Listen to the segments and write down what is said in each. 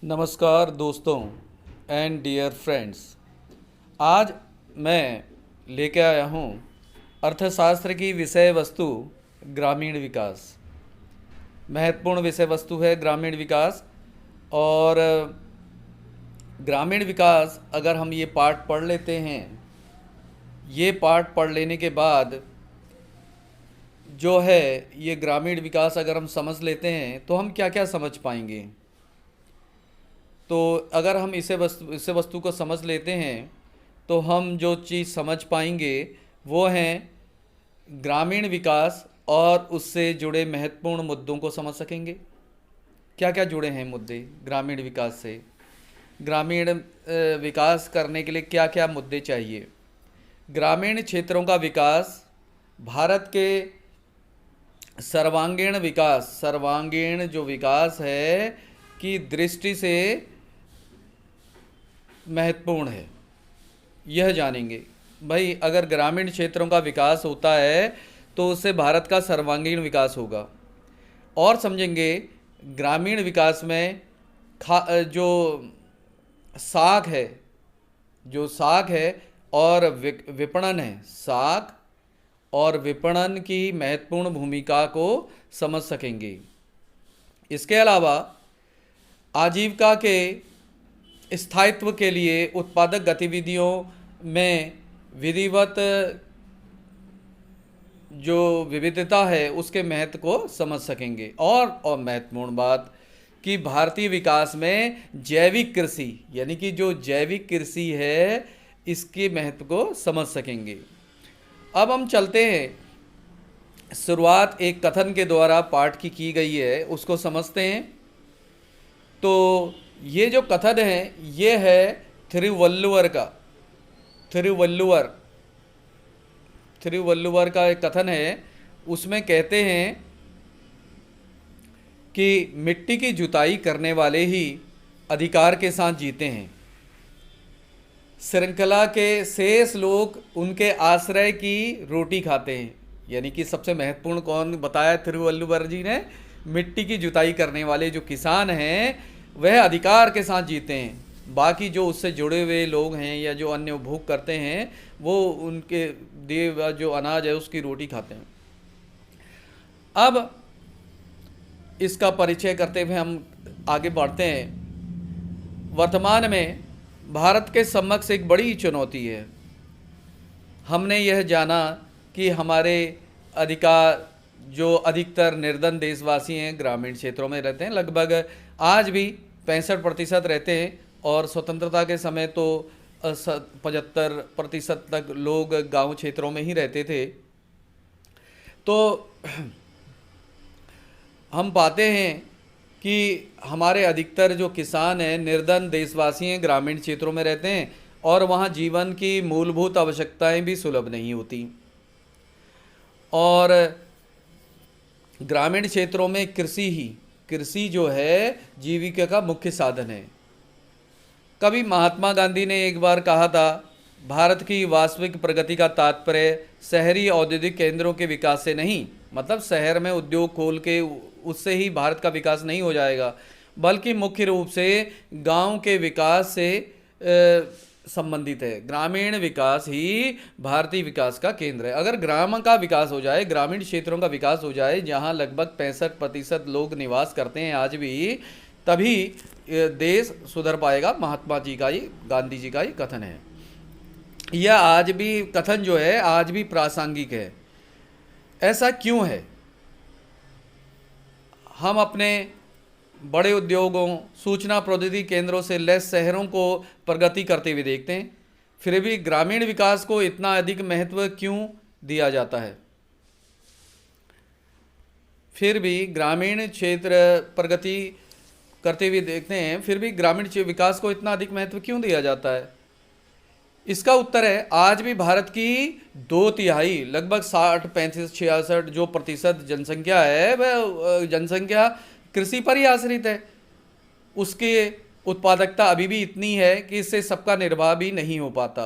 नमस्कार दोस्तों and dear friends. आज मैं लेके आया हूँ अर्थशास्त्र की विषय वस्तु ग्रामीण विकास। महत्वपूर्ण विषय वस्तु है ग्रामीण विकास। और ग्रामीण विकास अगर हम ये पाठ पढ़ लेते हैं, ये पाठ पढ़ लेने के बाद जो है ये ग्रामीण विकास अगर हम समझ लेते हैं तो हम क्या क्या समझ पाएंगे। तो अगर हम इसे वस्तु को समझ लेते हैं तो हम जो चीज़ समझ पाएंगे वो हैं ग्रामीण विकास, और उससे जुड़े महत्वपूर्ण मुद्दों को समझ सकेंगे। क्या क्या जुड़े हैं मुद्दे ग्रामीण विकास से, ग्रामीण विकास करने के लिए क्या क्या मुद्दे चाहिए। ग्रामीण क्षेत्रों का विकास भारत के सर्वांगीण जो विकास है की दृष्टि से महत्वपूर्ण है। यह जानेंगे भाई, अगर ग्रामीण क्षेत्रों का विकास होता है तो उससे भारत का सर्वांगीण विकास होगा। और समझेंगे ग्रामीण विकास में जो साख है, और विपणन है, साख और विपणन की महत्वपूर्ण भूमिका को समझ सकेंगे। इसके अलावा आजीविका के स्थायित्व के लिए उत्पादक गतिविधियों में विधिवत जो विविधता है उसके महत्व को समझ सकेंगे। और महत्वपूर्ण बात कि भारतीय विकास में जैविक कृषि यानी कि जो जैविक कृषि है इसके महत्व को समझ सकेंगे। अब हम चलते हैं, शुरुआत एक कथन के द्वारा पाठ की गई है, उसको समझते हैं। तो ये जो कथन है ये है थिरुवल्लुवर का। थिरुवल्लुवर का एक कथन है, उसमें कहते हैं कि मिट्टी की जुताई करने वाले ही अधिकार के साथ जीते हैं। श्रृंखला के शेष लोग उनके आश्रय की रोटी खाते हैं। यानी कि सबसे महत्वपूर्ण कौन बताया थिरुवल्लुवर जी ने, मिट्टी की जुताई करने वाले जो किसान हैं वह अधिकार के साथ जीते हैं। बाकी जो उससे जुड़े हुए लोग हैं या जो अन्य उपभोग करते हैं वो उनके दिए हुआ जो अनाज है उसकी रोटी खाते हैं। अब इसका परिचय करते हुए हम आगे बढ़ते हैं। वर्तमान में भारत के समक्ष एक बड़ी चुनौती है। हमने यह जाना कि हमारे अधिकतर निर्धन देशवासी हैं, ग्रामीण क्षेत्रों में रहते हैं। लगभग आज भी 65% रहते हैं, और स्वतंत्रता के समय तो 75% तक लोग गांव क्षेत्रों में ही रहते थे। तो हम पाते हैं कि हमारे अधिकतर जो किसान हैं निर्धन देशवासी हैं, ग्रामीण क्षेत्रों में रहते हैं, और वहाँ जीवन की मूलभूत आवश्यकताएं भी सुलभ नहीं होती। और ग्रामीण क्षेत्रों में कृषि जो है जीविका का मुख्य साधन है। कभी महात्मा गांधी ने एक बार कहा था, भारत की वास्तविक प्रगति का तात्पर्य शहरी औद्योगिक केंद्रों के विकास से नहीं, मतलब शहर में उद्योग खोल के उससे ही भारत का विकास नहीं हो जाएगा, बल्कि मुख्य रूप से गांव के विकास से संबंधित है। ग्रामीण विकास ही भारतीय विकास का केंद्र है। अगर ग्राम का विकास हो जाए, ग्रामीण क्षेत्रों का विकास हो जाए जहां लगभग 65% लोग निवास करते हैं आज भी, तभी देश सुधर पाएगा। गांधी जी का ही कथन है। यह आज भी कथन जो है आज भी प्रासंगिक है। ऐसा क्यों है? हम अपने बड़े उद्योगों, सूचना प्रौद्योगिकी केंद्रों से लैस शहरों को प्रगति करते हुए देखते हैं, फिर भी ग्रामीण विकास को इतना अधिक महत्व क्यों दिया जाता है? फिर भी ग्रामीण क्षेत्र प्रगति करते हुए देखते हैं, फिर भी ग्रामीण विकास को इतना अधिक महत्व क्यों दिया जाता है? इसका उत्तर है, आज भी भारत की 2/3 लगभग 60-65-66 जो प्रतिशत जनसंख्या है वह जनसंख्या कृषि पर ही आश्रित है। उसकी उत्पादकता अभी भी इतनी है कि इससे सबका निर्वाह भी नहीं हो पाता।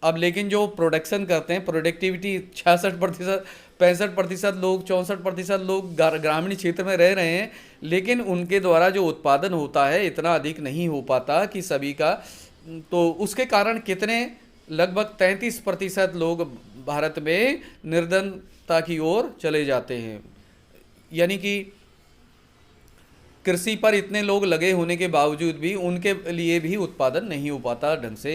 अब लेकिन जो प्रोडक्शन करते हैं, प्रोडक्टिविटी 66%, 65% लोग, 64% लोग ग्रामीण क्षेत्र में रह रहे हैं, लेकिन उनके द्वारा जो उत्पादन होता है इतना अधिक नहीं हो पाता कि सभी का। तो उसके कारण कितने, लगभग 33% लोग भारत में निर्धनता की ओर चले जाते हैं। यानी कि कृषि पर इतने लोग लगे होने के बावजूद भी उनके लिए भी उत्पादन नहीं हो पाता ढंग से।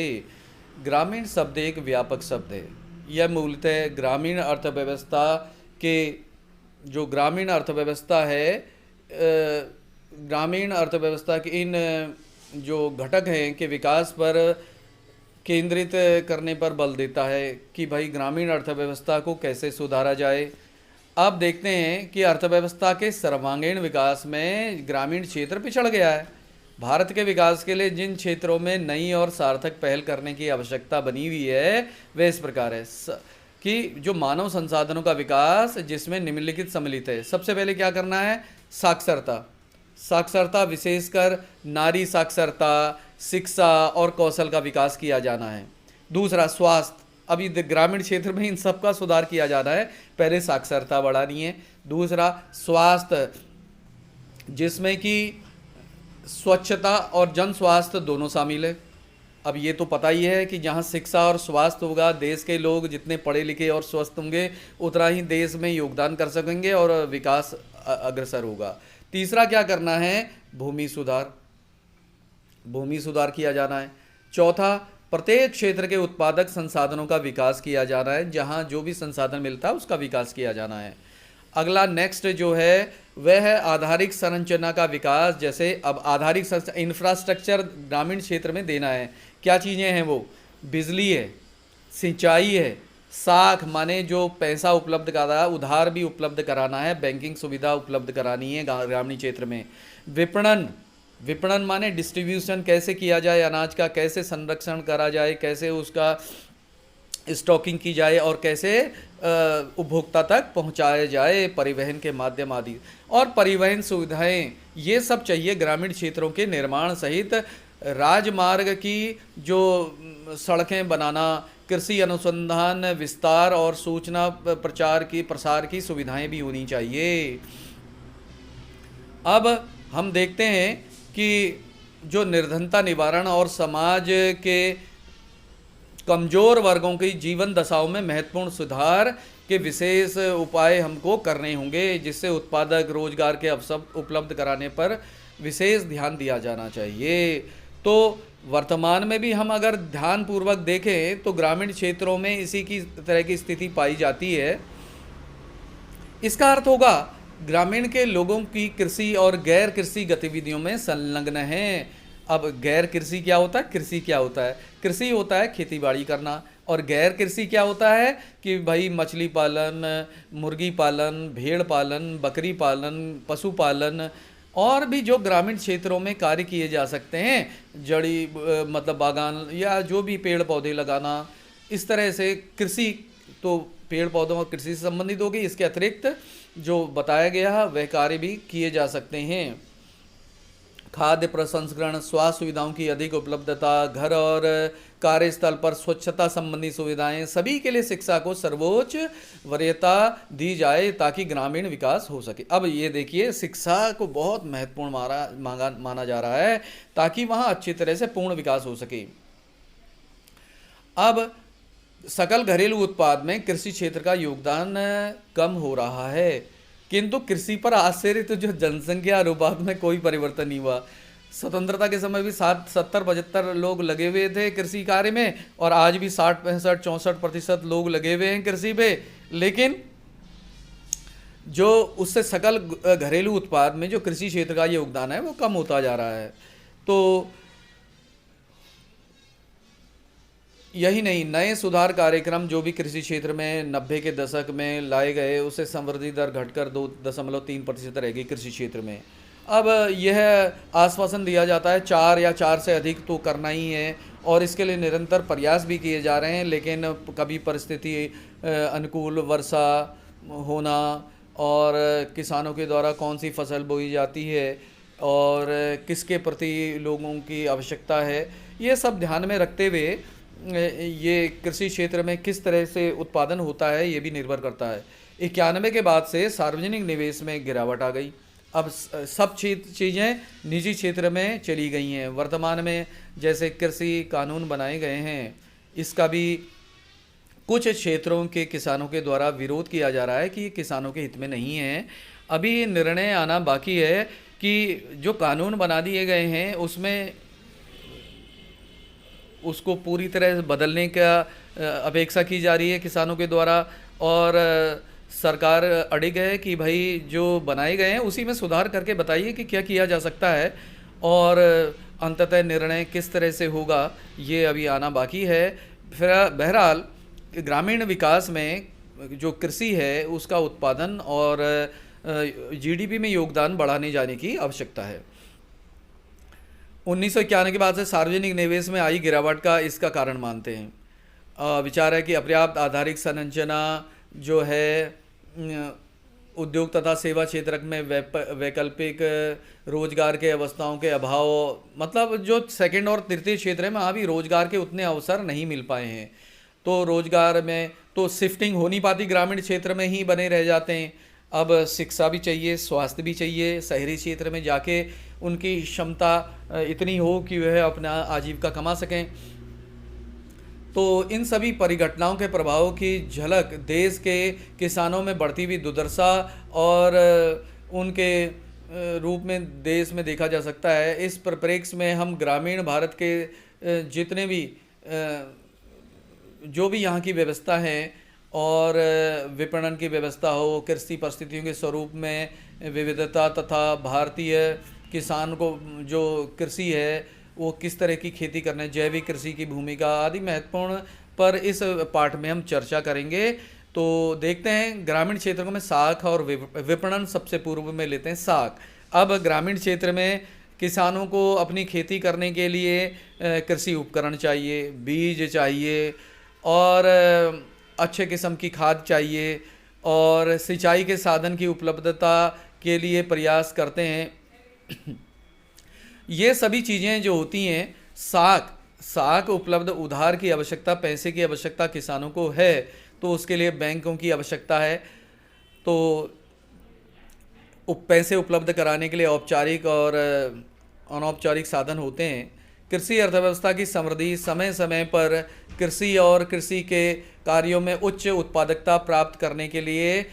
ग्रामीण शब्द एक व्यापक शब्द है। यह मूलतः ग्रामीण अर्थव्यवस्था के, जो ग्रामीण अर्थव्यवस्था है, ग्रामीण अर्थव्यवस्था के इन जो घटक हैं के विकास पर केंद्रित करने पर बल देता है कि भाई ग्रामीण अर्थव्यवस्था को कैसे सुधारा जाए। अब देखते हैं कि अर्थव्यवस्था के सर्वांगीण विकास में ग्रामीण क्षेत्र पिछड़ गया है। भारत के विकास के लिए जिन क्षेत्रों में नई और सार्थक पहल करने की आवश्यकता बनी हुई है वे इस प्रकार है कि जो मानव संसाधनों का विकास जिसमें निम्नलिखित सम्मिलित है। सबसे पहले क्या करना है, साक्षरता। साक्षरता विशेषकर नारी साक्षरता, शिक्षा और कौशल का विकास किया जाना है। दूसरा स्वास्थ्य, अभी ग्रामीण क्षेत्र में इन सब का सुधार किया जाना है। पहले साक्षरता बढ़ानी है। दूसरा स्वास्थ्य, जिसमें कि स्वच्छता और जन स्वास्थ्य दोनों शामिल है। अब ये तो पता ही है कि जहाँ शिक्षा और स्वास्थ्य होगा, देश के लोग जितने पढ़े लिखे और स्वस्थ होंगे उतना ही देश में योगदान कर सकेंगे और विकास अग्रसर होगा। तीसरा क्या करना है, भूमि सुधार, भूमि सुधार किया जाना है। चौथा, प्रत्येक क्षेत्र के उत्पादक संसाधनों का विकास किया जाना है। जहाँ जो भी संसाधन मिलता है उसका विकास किया जाना है। अगला नेक्स्ट जो है वह है आधारिक संरचना का विकास। जैसे अब आधारिक इंफ्रास्ट्रक्चर ग्रामीण क्षेत्र में देना है। क्या चीज़ें हैं वो, बिजली है, सिंचाई है, साख माने जो पैसा उपलब्ध कराना, उधार भी उपलब्ध कराना है, बैंकिंग सुविधा उपलब्ध करानी है ग्रामीण क्षेत्र में। विपणन, विपणन माने डिस्ट्रीब्यूशन कैसे किया जाए, अनाज का कैसे संरक्षण करा जाए, कैसे उसका स्टॉकिंग की जाए और कैसे उपभोक्ता तक पहुंचाया जाए, परिवहन के माध्यम आदि। और परिवहन सुविधाएं ये सब चाहिए ग्रामीण क्षेत्रों के निर्माण सहित। राजमार्ग की जो सड़कें बनाना, कृषि अनुसंधान विस्तार और सूचना प्रसार की सुविधाएं भी होनी चाहिए। अब हम देखते हैं कि जो निर्धनता निवारण और समाज के कमज़ोर वर्गों की जीवन दशाओं में महत्वपूर्ण सुधार के विशेष उपाय हमको करने होंगे, जिससे उत्पादक रोजगार के अवसर उपलब्ध कराने पर विशेष ध्यान दिया जाना चाहिए। तो वर्तमान में भी हम अगर ध्यानपूर्वक देखें तो ग्रामीण क्षेत्रों में इसी की तरह की स्थिति पाई जाती है। इसका अर्थ होगा ग्रामीण के लोगों की कृषि और गैर कृषि गतिविधियों में संलग्न हैं। अब गैर कृषि क्या होता है, कृषि क्या होता है? कृषि होता है खेती बाड़ी करना, और गैर कृषि क्या होता है कि भाई मछली पालन, मुर्गी पालन, भेड़ पालन, बकरी पालन, पशु पालन और भी जो ग्रामीण क्षेत्रों में कार्य किए जा सकते हैं, जड़ी मतलब बागान या जो भी पेड़ पौधे लगाना, इस तरह से कृषि तो पेड़ पौधों और कृषि से संबंधित होगी। इसके अतिरिक्त जो बताया गया है वह कार्य भी किए जा सकते हैं। खाद्य प्रसंस्करण, स्वास्थ्य सुविधाओं की अधिक उपलब्धता, घर और कार्यस्थल पर स्वच्छता संबंधी सुविधाएं, सभी के लिए शिक्षा को सर्वोच्च वरीयता दी जाए ताकि ग्रामीण विकास हो सके। अब ये देखिए, शिक्षा को बहुत महत्वपूर्ण माना जा रहा है ताकि वहाँ अच्छी तरह से पूर्ण विकास हो सके। अब सकल घरेलू उत्पाद में कृषि क्षेत्र का योगदान कम हो रहा है, किंतु कृषि पर आश्रित तो जो जनसंख्या अनुपात में कोई परिवर्तन नहीं हुआ। स्वतंत्रता के समय भी 70-75 लोग लगे हुए थे कृषि कार्य में, और आज भी 60-65-64% लोग लगे हुए हैं कृषि पे, लेकिन जो उससे सकल घरेलू उत्पाद में जो कृषि क्षेत्र का योगदान है वो कम होता जा रहा है। तो यही नहीं, नए सुधार कार्यक्रम जो भी कृषि क्षेत्र में 90 के दशक में लाए गए, उससे संवृद्धि दर घटकर 2.3% रह गई कृषि क्षेत्र में। अब यह आश्वासन दिया जाता है 4 या 4 से अधिक तो करना ही है, और इसके लिए निरंतर प्रयास भी किए जा रहे हैं, लेकिन कभी परिस्थिति अनुकूल वर्षा होना और किसानों के द्वारा कौन सी फसल बोई जाती है और किसके प्रति लोगों की आवश्यकता है, ये सब ध्यान में रखते हुए ये कृषि क्षेत्र में किस तरह से उत्पादन होता है ये भी निर्भर करता है। 91 के बाद से सार्वजनिक निवेश में गिरावट आ गई। अब सब चीज़ें निजी क्षेत्र में चली गई हैं। वर्तमान में जैसे कृषि कानून बनाए गए हैं, इसका भी कुछ क्षेत्रों के किसानों के द्वारा विरोध किया जा रहा है कि ये किसानों के हित में नहीं है। अभी निर्णय आना बाकी है कि जो कानून बना दिए गए हैं उसमें उसको पूरी तरह से बदलने का अपेक्षा की जा रही है किसानों के द्वारा, और सरकार अड़िग है कि भाई जो बनाए गए हैं उसी में सुधार करके बताइए कि क्या किया जा सकता है, और अंततः निर्णय किस तरह से होगा ये अभी आना बाकी है। फिर बहरहाल ग्रामीण विकास में जो कृषि है उसका उत्पादन और जीडीपी में योगदान बढ़ाने जाने की आवश्यकता है। 1991 के बाद से सार्वजनिक निवेश में आई गिरावट का इसका कारण मानते हैं। विचार है कि अपर्याप्त आधारिक संरचना जो है उद्योग तथा सेवा क्षेत्र में वैकल्पिक रोजगार के अवस्थाओं के अभाव, मतलब जो सेकंड और तृतीय क्षेत्र में वहाँ भी रोजगार के उतने अवसर नहीं मिल पाए हैं, तो रोजगार में तो शिफ्टिंग हो नहीं पाती, ग्रामीण क्षेत्र में ही बने रह जाते हैं। अब शिक्षा भी चाहिए, स्वास्थ्य भी चाहिए, शहरी क्षेत्र में जाके उनकी क्षमता इतनी हो कि वह अपना आजीविका कमा सकें। तो इन सभी परिघटनाओं के प्रभाव की झलक देश के किसानों में बढ़ती हुई दुर्दशा और उनके रूप में देश में देखा जा सकता है। इस परिप्रेक्ष्य में हम ग्रामीण भारत के जितने भी जो भी यहाँ की व्यवस्था है और विपणन की व्यवस्था हो, कृषि परिस्थितियों के स्वरूप में विविधता तथा भारतीय किसान को जो कृषि है वो किस तरह की खेती करना है, जैविक कृषि की भूमिका आदि महत्वपूर्ण पर इस पाठ में हम चर्चा करेंगे। तो देखते हैं ग्रामीण क्षेत्रों में साख और विपणन सबसे पूर्व में लेते हैं साख। अब ग्रामीण क्षेत्र में किसानों को अपनी खेती करने के लिए कृषि उपकरण चाहिए, बीज चाहिए और अच्छे किस्म की खाद चाहिए और सिंचाई के साधन की उपलब्धता के लिए प्रयास करते हैं। ये सभी चीज़ें जो होती हैं, साख उपलब्ध, उधार की आवश्यकता, पैसे की आवश्यकता किसानों को है, तो उसके लिए बैंकों की आवश्यकता है। तो पैसे उपलब्ध कराने के लिए औपचारिक और अनौपचारिक साधन होते हैं। कृषि अर्थव्यवस्था की समृद्धि समय समय पर कृषि और कृषि के कार्यों में उच्च उत्पादकता प्राप्त करने के लिए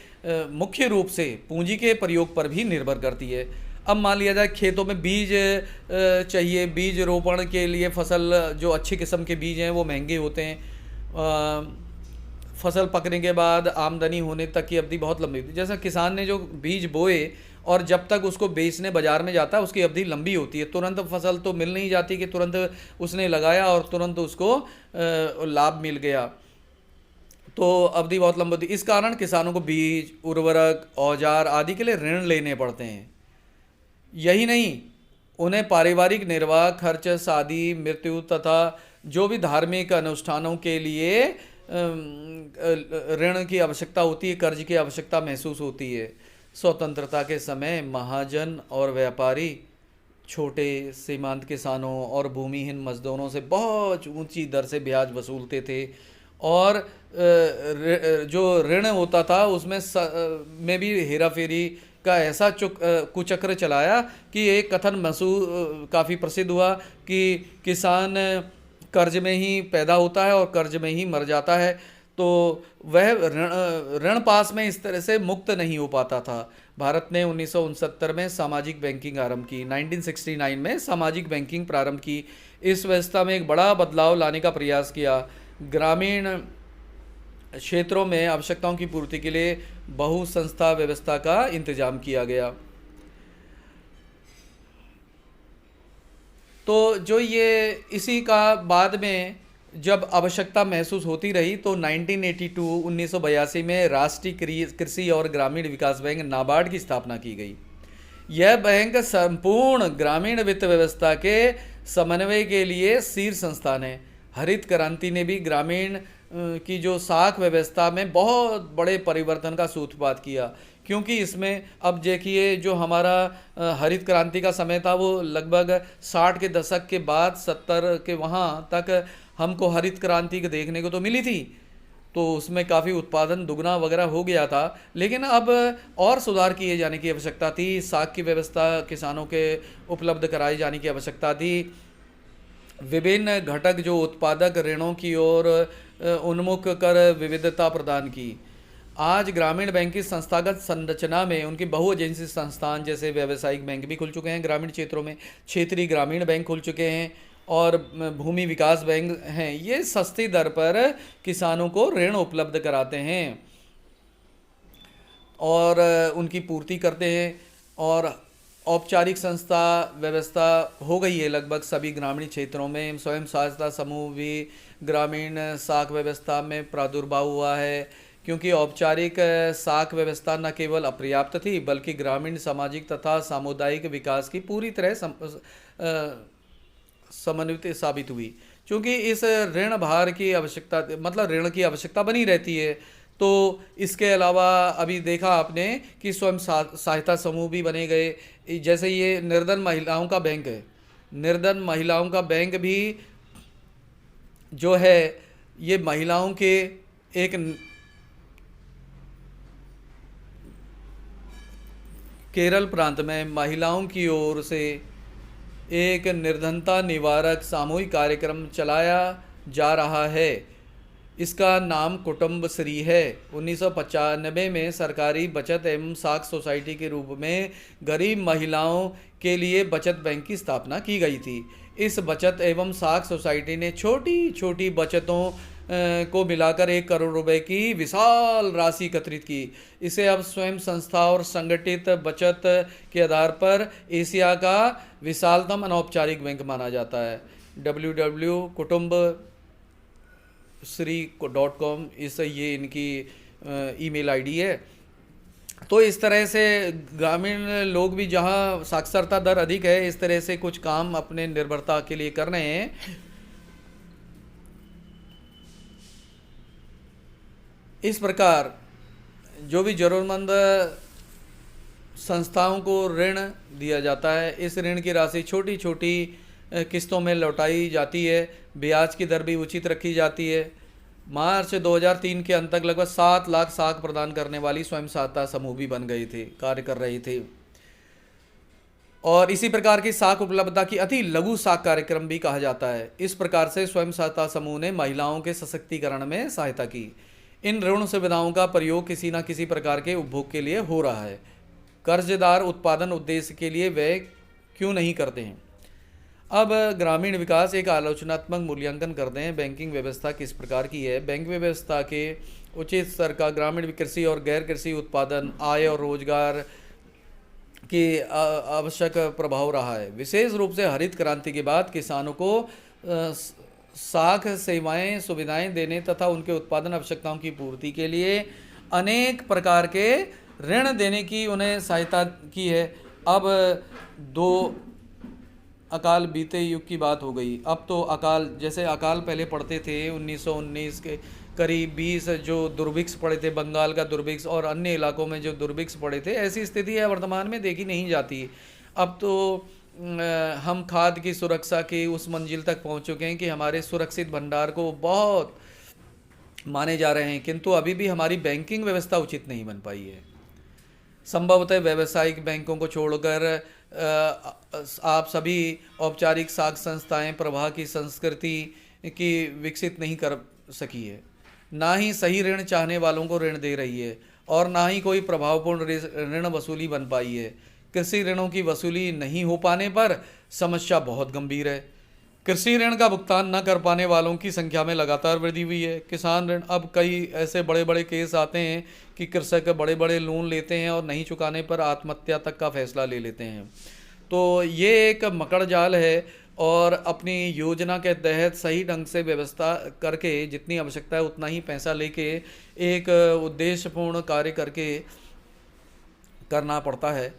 मुख्य रूप से पूंजी के प्रयोग पर भी निर्भर करती है। अब मान लिया जाए खेतों में बीज चाहिए, बीज रोपण के लिए फसल जो अच्छी किस्म के बीज हैं वो महंगे होते हैं। फसल पकने के बाद आमदनी होने तक की अवधि बहुत लंबी होती है। जैसा किसान ने जो बीज बोए और जब तक उसको बेचने बाजार में जाता है उसकी अवधि लंबी होती है। तुरंत फसल तो मिल नहीं जाती कि तुरंत उसने लगाया और तुरंत उसको लाभ मिल गया, तो अवधि बहुत लंबी होती है। इस कारण किसानों को बीज, उर्वरक, औजार आदि के लिए ऋण लेने पड़ते हैं। यही नहीं, उन्हें पारिवारिक निर्वाह खर्च, शादी, मृत्यु तथा जो भी धार्मिक अनुष्ठानों के लिए ऋण की आवश्यकता होती है, कर्ज की आवश्यकता महसूस होती है। स्वतंत्रता के समय महाजन और व्यापारी छोटे सीमांत किसानों और भूमिहीन मजदूरों से बहुत ऊंची दर से ब्याज वसूलते थे और जो ऋण होता था उसमें में भी हेरा फेरी का ऐसा कुचक्र चलाया कि एक कथन काफ़ी प्रसिद्ध हुआ कि किसान कर्ज में ही पैदा होता है और कर्ज में ही मर जाता है। तो वह ऋण पास में इस तरह से मुक्त नहीं हो पाता था। भारत ने 1969 में सामाजिक बैंकिंग आरंभ की, 1969 में सामाजिक बैंकिंग प्रारंभ की। इस व्यवस्था में एक बड़ा बदलाव लाने का प्रयास किया। ग्रामीण क्षेत्रों में आवश्यकताओं की पूर्ति के लिए बहु संस्था व्यवस्था का इंतजाम किया गया। तो जो ये इसी का बाद में जब आवश्यकता महसूस होती रही तो 1982 में राष्ट्रीय कृषि और ग्रामीण विकास बैंक नाबार्ड की स्थापना की गई। यह बैंक संपूर्ण ग्रामीण वित्त व्यवस्था के समन्वय के लिए शीर्ष संस्थान है। हरित क्रांति ने भी ग्रामीण की जो साख व्यवस्था में बहुत बड़े परिवर्तन का सूत्रपात किया, क्योंकि इसमें अब देखिए जो हमारा हरित क्रांति का समय था वो लगभग 60 के दशक के बाद 70 के वहाँ तक हमको हरित क्रांति के देखने को तो मिली थी, तो उसमें काफ़ी उत्पादन दुगना वगैरह हो गया था, लेकिन अब और सुधार किए जाने की आवश्यकता थी। साख की व्यवस्था किसानों के उपलब्ध कराई जाने की आवश्यकता थी। विभिन्न घटक जो उत्पादक ऋणों की ओर उन्मुख कर विविधता प्रदान की। आज ग्रामीण बैंक की संस्थागत संरचना में उनकी बहु एजेंसी संस्थान जैसे व्यावसायिक बैंक भी खुल चुके हैं ग्रामीण क्षेत्रों में, क्षेत्रीय ग्रामीण बैंक खुल चुके हैं और भूमि विकास बैंक हैं। ये सस्ती दर पर किसानों को ऋण उपलब्ध कराते हैं और उनकी पूर्ति करते हैं। और औपचारिक संस्था व्यवस्था हो गई है लगभग सभी ग्रामीण क्षेत्रों में। स्वयं सहायता समूह भी ग्रामीण साख व्यवस्था में प्रादुर्भाव हुआ है, क्योंकि औपचारिक साख व्यवस्था न केवल अपर्याप्त थी बल्कि ग्रामीण सामाजिक तथा सामुदायिक विकास की पूरी तरह समन्वित साबित हुई। क्योंकि इस ऋण भार की आवश्यकता, मतलब ऋण की आवश्यकता बनी रहती है। तो इसके अलावा अभी देखा आपने कि स्वयं सहायता समूह भी बने गए। जैसे ये निर्धन महिलाओं का बैंक है, निर्धन महिलाओं का बैंक भी जो है ये महिलाओं के एक केरल प्रांत में महिलाओं की ओर से एक निर्धनता निवारक सामूहिक कार्यक्रम चलाया जा रहा है। इसका नाम कुटुंबश्री है। 1995 में सरकारी बचत एवं साख सोसाइटी के रूप में गरीब महिलाओं के लिए बचत बैंक की स्थापना की गई थी। इस बचत एवं साख सोसाइटी ने छोटी छोटी बचतों को मिलाकर 1 करोड़ रुपए की विशाल राशि एकत्रित की। इसे अब स्वयं संस्था और संगठित बचत के आधार पर एशिया का विशालतम अनौपचारिक बैंक माना जाता है। www.kutumbshree.com इस ये इनकी ईमेल आईडी है। तो इस तरह से ग्रामीण लोग भी जहां साक्षरता दर अधिक है, इस तरह से कुछ काम अपने निर्भरता के लिए कर रहे हैं। इस प्रकार जो भी ज़रूरतमंद संस्थाओं को ऋण दिया जाता है, इस ऋण की राशि छोटी छोटी किस्तों में लौटाई जाती है। ब्याज की दर भी उचित रखी जाती है। मार्च 2003 के अंत तक लगभग 7 लाख साख प्रदान करने वाली स्वयं सहायता समूह भी बन गए थे, कार्य कर रहे थे। और इसी प्रकार की साख उपलब्धता की अति लघु साख कार्यक्रम भी कहा जाता है। इस प्रकार से स्वयं सहायता समूह ने महिलाओं के सशक्तिकरण में सहायता की। इन ऋण सुविधाओं का प्रयोग किसी न किसी प्रकार के उपभोग के लिए हो रहा है। कर्जदार उत्पादन उद्देश्य के लिए वे क्यों नहीं करते हैं। अब ग्रामीण विकास एक आलोचनात्मक मूल्यांकन करते हैं। बैंकिंग व्यवस्था किस प्रकार की है। बैंक व्यवस्था के उचित स्तर का ग्रामीण कृषि और गैर कृषि उत्पादन, आय और रोजगार की आवश्यक प्रभाव रहा है। विशेष रूप से हरित क्रांति के बाद किसानों को साख सेवाएं सुविधाएं देने तथा उनके उत्पादन आवश्यकताओं की पूर्ति के लिए अनेक प्रकार के ऋण देने की उन्हें सहायता की है। अब 2 अकाल बीते युग की बात हो गई। अब तो अकाल, जैसे अकाल पहले पड़ते थे 1919 के करीब 20 जो दुर्भिक्ष पड़े थे, बंगाल का दुर्भिक्ष और अन्य इलाकों में जो दुर्भिक्ष पड़े थे, ऐसी स्थिति है वर्तमान में देखी नहीं जाती। अब तो हम खाद्य की सुरक्षा की उस मंजिल तक पहुंच चुके हैं कि हमारे सुरक्षित भंडार को बहुत माने जा रहे हैं, किंतु अभी भी हमारी बैंकिंग व्यवस्था उचित नहीं बन पाई है। संभवतः व्यावसायिक बैंकों को छोड़कर आप सभी औपचारिक साख संस्थाएं प्रवाह की संस्कृति की विकसित नहीं कर सकी है। ना ही सही ऋण चाहने वालों को ऋण दे रही है और ना ही कोई प्रभावपूर्ण ऋण वसूली बन पाई है। कृषि ऋणों की वसूली नहीं हो पाने पर समस्या बहुत गंभीर है। कृषि ऋण का भुगतान न कर पाने वालों की संख्या में लगातार वृद्धि हुई है। किसान ऋण, अब कई ऐसे बड़े बड़े केस आते हैं कि कृषक बड़े बड़े लोन लेते हैं और नहीं चुकाने पर आत्महत्या तक का फैसला ले लेते हैं। तो ये एक मकड़ जाल है और अपनी योजना के तहत सही ढंग से व्यवस्था करके जितनी आवश्यकता है उतना ही पैसा लेके एक उद्देश्यपूर्ण कार्य करके करना पड़ता है।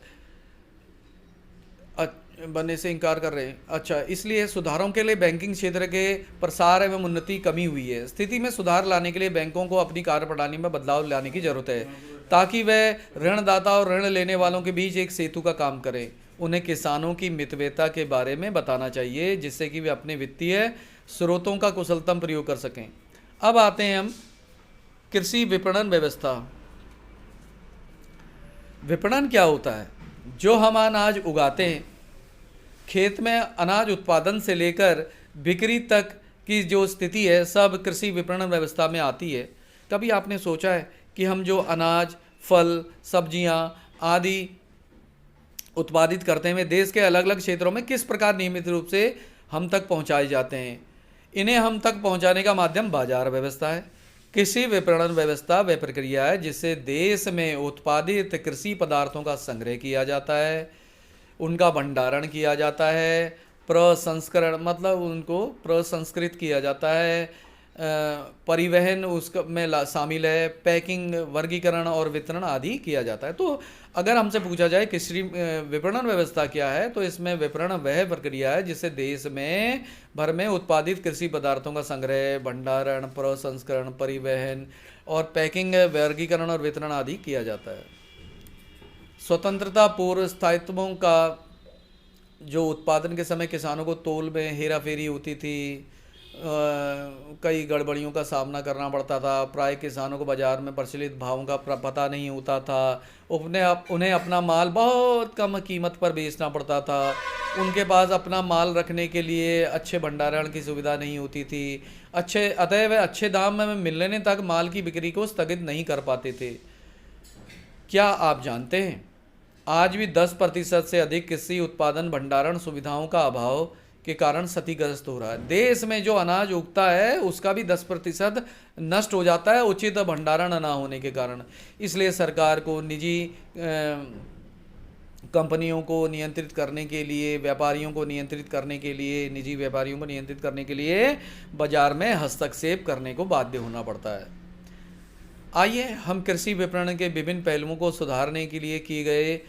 बनने से इनकार कर रहे हैं। अच्छा, इसलिए सुधारों के लिए बैंकिंग क्षेत्र के प्रसार एवं उन्नति कमी हुई है। स्थिति में सुधार लाने के लिए बैंकों को अपनी कार्यप्रणाली में बदलाव लाने की जरूरत है ताकि वह ऋणदाता और ऋण लेने वालों के बीच एक सेतु का काम करें। उन्हें किसानों की मितव्ययता के बारे में बताना चाहिए, जिससे कि वे अपने वित्तीय स्रोतों का कुशलतम प्रयोग कर सकें। अब आते हैं हम कृषि विपणन व्यवस्था। विपणन क्या होता है? जो हम अनाज उगाते हैं, खेत में अनाज उत्पादन से लेकर बिक्री तक की जो स्थिति है, सब कृषि विपणन व्यवस्था में आती है। कभी आपने सोचा है कि हम जो अनाज, फल, सब्जियां आदि उत्पादित करते हैं, देश के अलग अलग क्षेत्रों में किस प्रकार नियमित रूप से हम तक पहुंचाए जाते हैं? इन्हें हम तक पहुंचाने का माध्यम बाजार व्यवस्था है। कृषि विपणन व्यवस्था वह प्रक्रिया है जिससे देश में उत्पादित कृषि पदार्थों का संग्रह किया जाता है, उनका भंडारण किया जाता है, प्रसंस्करण मतलब उनको प्रसंस्कृत किया जाता है, परिवहन उसका में शामिल है, पैकिंग, वर्गीकरण और वितरण आदि किया जाता है। तो अगर हमसे पूछा जाए कृषि विपणन व्यवस्था क्या है, तो इसमें विपणन वह प्रक्रिया है जिससे देश में भर में उत्पादित कृषि पदार्थों का संग्रह, भंडारण, प्रसंस्करण, परिवहन और पैकिंग, वर्गीकरण और वितरण आदि किया जाता है। स्वतंत्रता पूर्व स्थायित्वों का जो उत्पादन के समय किसानों को तौल में हेराफेरी होती थी, कई गड़बड़ियों का सामना करना पड़ता था। प्राय किसानों को बाजार में प्रचलित भावों का पता नहीं होता था। उन्हें अपना माल बहुत कम कीमत पर बेचना पड़ता था। उनके पास अपना माल रखने के लिए अच्छे भंडारण की सुविधा नहीं होती थी। अतः वे अच्छे दाम में मिलने तक माल की बिक्री को स्थगित नहीं कर पाते थे। क्या आप जानते हैं आज भी 10% से अधिक कृषि उत्पादन भंडारण सुविधाओं का अभाव के कारण क्षतिग्रस्त हो रहा है। देश में जो अनाज उगता है उसका भी 10% नष्ट हो जाता है उचित भंडारण न होने के कारण। इसलिए सरकार को निजी कंपनियों को नियंत्रित करने के लिए, व्यापारियों को नियंत्रित करने के लिए, निजी व्यापारियों को नियंत्रित करने के लिए बाजार में हस्तक्षेप करने को बाध्य होना पड़ता है। आइए हम कृषि विपणन के विभिन्न पहलुओं को सुधारने के लिए किए गए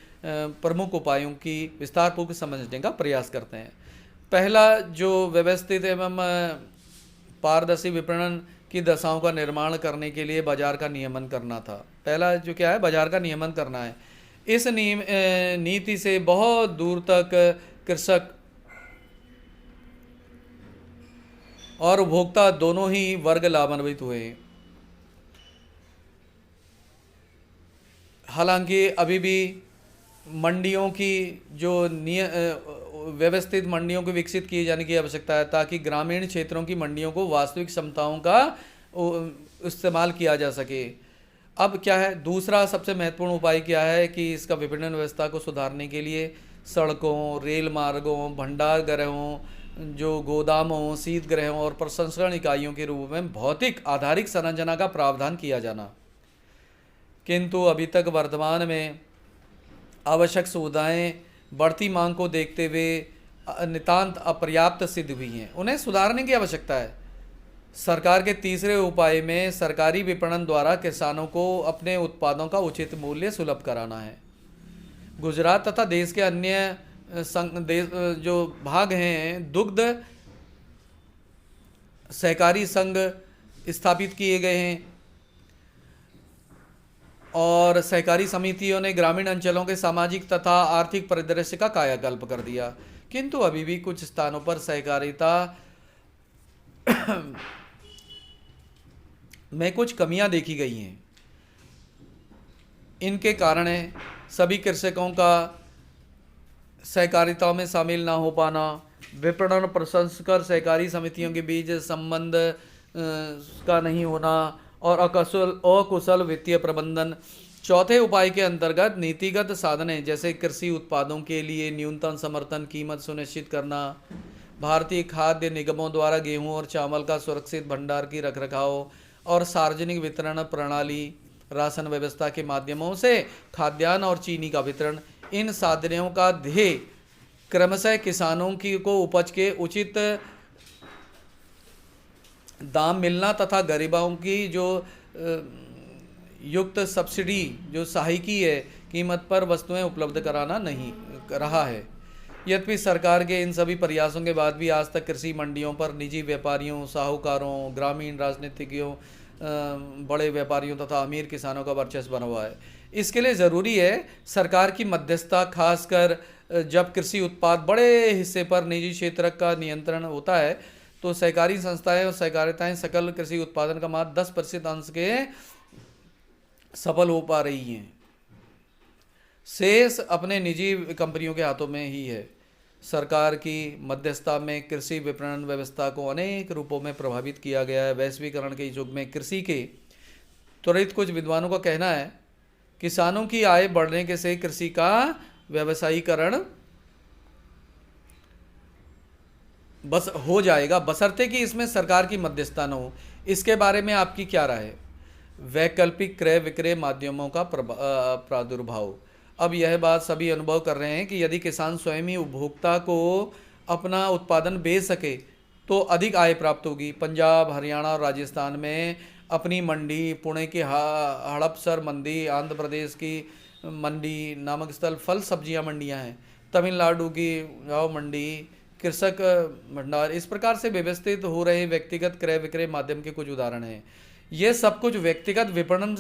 प्रमुख उपायों की विस्तारपूर्वक समझने का प्रयास करते हैं। पहला, जो व्यवस्थित एवं पारदर्शी विपणन की दशाओं का निर्माण करने के लिए बाजार का नियमन करना था। पहला जो क्या है, बाजार का नियमन करना है। इस नीति से बहुत दूर तक कृषक और उपभोक्ता दोनों ही वर्ग लाभान्वित हुए। हालांकि अभी भी मंडियों की जो व्यवस्थित मंडियों को विकसित किए जाने की आवश्यकता है, ताकि ग्रामीण क्षेत्रों की मंडियों को वास्तविक क्षमताओं का इस्तेमाल किया जा सके। अब क्या है, दूसरा सबसे महत्वपूर्ण उपाय क्या है कि इसका विपणन व्यवस्था को सुधारने के लिए सड़कों, रेल मार्गों, भंडार गृहों, जो गोदामों, शीत गृहों और प्रसंस्करण इकाइयों के रूप में भौतिक आधारिक संरचना का प्रावधान किया जाना। किंतु अभी तक वर्तमान में आवश्यक सुविधाएं बढ़ती मांग को देखते हुए नितांत अपर्याप्त सिद्ध हुई हैं। उन्हें सुधारने की आवश्यकता है। सरकार के तीसरे उपाय में सरकारी विपणन द्वारा किसानों को अपने उत्पादों का उचित मूल्य सुलभ कराना है। गुजरात तथा देश के अन्य जो भाग हैं, दुग्ध सहकारी संघ स्थापित किए गए हैं और सहकारी समितियों ने ग्रामीण अंचलों के सामाजिक तथा आर्थिक परिदृश्य का कायाकल्प कर दिया। किंतु अभी भी कुछ स्थानों पर सहकारिता में कुछ कमियां देखी गई हैं। इनके कारण सभी कृषकों का सहकारिता में शामिल ना हो पाना, विपणन प्रसंस्करण सहकारी समितियों के बीच संबंध का नहीं होना और अकुशल वित्तीय प्रबंधन। चौथे उपाय के अंतर्गत नीतिगत साधनें जैसे कृषि उत्पादों के लिए न्यूनतम समर्थन कीमत सुनिश्चित करना, भारतीय खाद्य निगमों द्वारा गेहूं और चावल का सुरक्षित भंडार की रखरखाव और सार्वजनिक वितरण प्रणाली, राशन व्यवस्था के माध्यमों से खाद्यान्न और चीनी का वितरण। इन साधनों का ध्येय क्रमशः किसानों को उपज के उचित दाम मिलना तथा गरीबों की जो युक्त सब्सिडी जो सहायकी है कीमत पर वस्तुएं उपलब्ध कराना नहीं रहा है। यद्यपि सरकार के इन सभी प्रयासों के बाद भी आज तक कृषि मंडियों पर निजी व्यापारियों, साहूकारों, ग्रामीण राजनीतिज्ञों, बड़े व्यापारियों तथा अमीर किसानों का वर्चस्व बना हुआ है। इसके लिए ज़रूरी है सरकार की मध्यस्थता, खासकर जब कृषि उत्पाद बड़े हिस्से पर निजी क्षेत्र का नियंत्रण होता है तो सहकारी संस्थाएं और सहकारिताएं सकल कृषि उत्पादन का मात्र 10% अंश के सफल हो पा रही हैं। शेष अपने निजी कंपनियों के हाथों में ही है। सरकार की मध्यस्थता में कृषि विपणन व्यवस्था को अनेक रूपों में प्रभावित किया गया है। वैश्वीकरण के युग में कृषि के त्वरित कुछ विद्वानों का कहना है किसानों की आय बढ़ने के से कृषि का व्यवसायीकरण बस हो जाएगा, बशर्ते कि इसमें सरकार की मध्यस्थता न हो। इसके बारे में आपकी क्या राय है? वैकल्पिक क्रय विक्रय माध्यमों का प्रादुर्भाव। अब यह बात सभी अनुभव कर रहे हैं कि यदि किसान स्वयं ही उपभोक्ता को अपना उत्पादन बेच सके तो अधिक आय प्राप्त होगी। पंजाब, हरियाणा और राजस्थान में अपनी मंडी, पुणे की हड़पसर मंडी, आंध्र प्रदेश की मंडी, नामक स्थल फल सब्जियां मंडियां हैं, तमिलनाडु की गाँव मंडी, कृषक भंडार, इस प्रकार से व्यवस्थित हो रहे व्यक्तिगत क्रय विक्रय माध्यम के कुछ उदाहरण हैं। ये सब कुछ व्यक्तिगत विपणन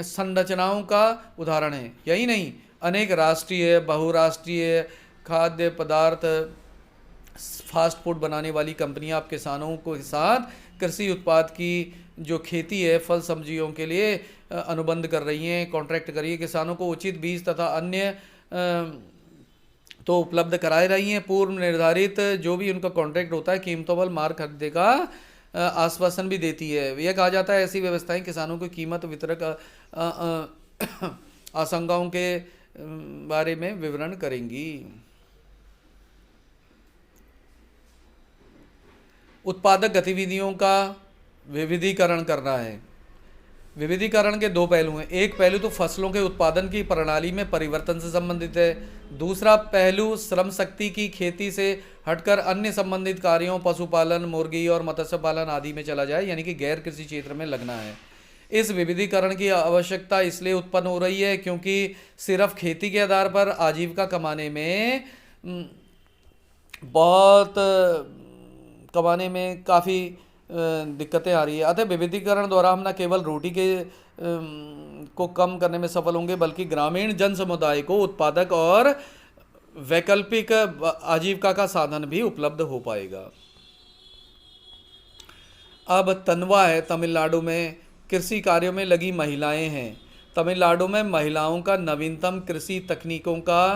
संरचनाओं का उदाहरण है। यही नहीं, अनेक राष्ट्रीय, बहुराष्ट्रीय खाद्य पदार्थ, फास्ट फूड बनाने वाली कंपनियां अब किसानों को साथ कृषि उत्पाद की जो खेती है, फल सब्जियों के लिए अनुबंध कर रही हैं, कॉन्ट्रैक्ट कर रही है। किसानों को उचित बीज तथा अन्य तो उपलब्ध कराए रही हैं। पूर्व निर्धारित जो भी उनका कॉन्ट्रैक्ट होता है कीमतों पर मार खरीदने का आश्वासन भी देती है। यह कहा जाता है ऐसी व्यवस्थाएं किसानों को कीमत वितरक आशंकाओं के बारे में विवरण करेंगी। उत्पादक गतिविधियों का विविधीकरण करना है। विविधीकरण के दो पहलू हैं। एक पहलू तो फसलों के उत्पादन की प्रणाली में परिवर्तन से संबंधित है। दूसरा पहलू श्रम शक्ति की खेती से हटकर अन्य संबंधित कार्यों, पशुपालन, मुर्गी और मत्स्य पालन आदि में चला जाए, यानी कि गैर कृषि क्षेत्र में लगना है। इस विविधीकरण की आवश्यकता इसलिए उत्पन्न हो रही है क्योंकि सिर्फ खेती के आधार पर आजीविका कमाने में काफ़ी दिक्कतें आ रही है। अतः विविधीकरण द्वारा हम न केवल रोटी के को कम करने में सफल होंगे बल्कि ग्रामीण जन समुदाय को उत्पादक और वैकल्पिक आजीविका का साधन भी उपलब्ध हो पाएगा। अब तनवा है, तमिलनाडु में कृषि कार्यों में लगी महिलाएं हैं। तमिलनाडु में महिलाओं का नवीनतम कृषि तकनीकों का